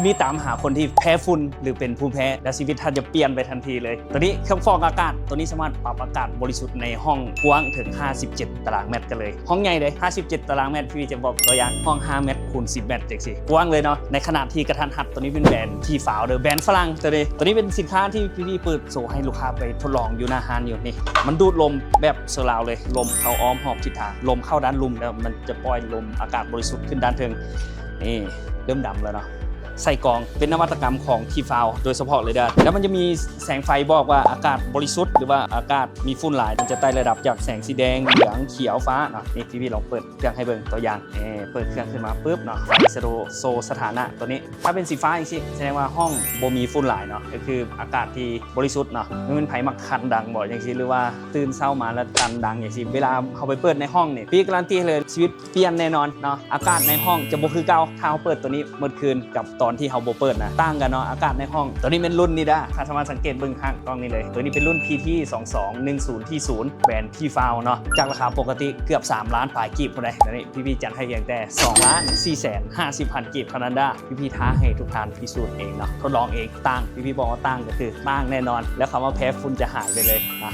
ลิปนี้ตามหาคนที่แพ้ฝุ่นหรือเป็นภูมิแพ้และชีวิตท่านจะเปลี่ยนไปทันทีเลยตัวนี้เครื่องฟอกอากาศตัวนี้สามารถปรับอากาศบริสุทธิ์ในห้องกว้างถึง57ตารางเมตรกันเลยห้องใหญ่เลย57ตารางเมตรพี่จะบอกตัวอย่างห้อง5เมตรคูณ10เมตรจังสิกว้างเลยเนาะในขนาดที่กระทันหัดตัวนี้เป็นแบรนด์ที่ฝาวเดอแบรนด์ฝรั่งตัวนี้เป็นสินค้าที่พี่เปิดโชว์ให้ลูกค้าไปทดลองอยู่หน้าห้างอยู่นี่มันดูดลมแบบเซอร์ราวเลยลมเข้าอ้อมหอบทิศทางลมเข้าด้านลุ่มแล้วมันจะปล่อยลมอากาศบริสุทธิ์ขึ้นด้านเทิงนี่เริ่มดำแล้วเนาะใส่กรองเป็นนวัตกรรมของทีฟาวโดยเฉพาะเลยนะแล้วมันจะมีแสงไฟบอกว่าอากาศบริสุทธิ์หรือว่าอากาศมีฝุ่นหลายมันจะไต่ระดับจากแสงสีแดงเหลืองเขียวฟ้าเนาะนี่พี่ลองเปิดเครื่องให้เบิ่งตัวอย่างเปิดเครื่องขึ้นมาปุ๊บเนาะไฟโซสถานะตัวนี้ถ้าเป็นสีฟ้าอย่างนี้แสดงว่าห้องบ่มีฝุ่นหลายเนาะก็คืออากาศที่บริสุทธิ์เนาะไม่เป็นไผมักคันดังบ่อย่างนี้หรือว่าตื่นเช้ามาแล้วคันดังอย่างนี้เวลาเขาไปเปิดในห้องเนี่ยพี่การันตีเลยชีวิตเปลี่ยนแน่นอนเนาะอากาศในห้องจะบ่คือเก่าถ้าเขาเปิดตัวนี้เมื่อคืนกับตอนที่เขาบ่เปิดนะต่างกันเนาะอากาศในห้องตัวนี้เป็นรุ่นนี้ได้ถ้าสามารถสังเกตเบื้องข้างกล้องนี้เลยตัวนี้เป็นรุ่น PT 2210T0 แบรนด์ที่ฟาวเนาะจากราคาปกติเกือบ3ล้านปลายกีบเท่าไหร่ตัวนี้พี่จัดให้เพียงแต่2,450,000 กีบเท่านั้นได้พี่ท้าให้ทุกท่านพิสูจน์เองเนาะทดลองเองตั้งพี่บอกว่าตั้งก็คือตั้งแน่นอนแล้วคำว่าแพ้ฝุ่นจะหายไปเลยนะ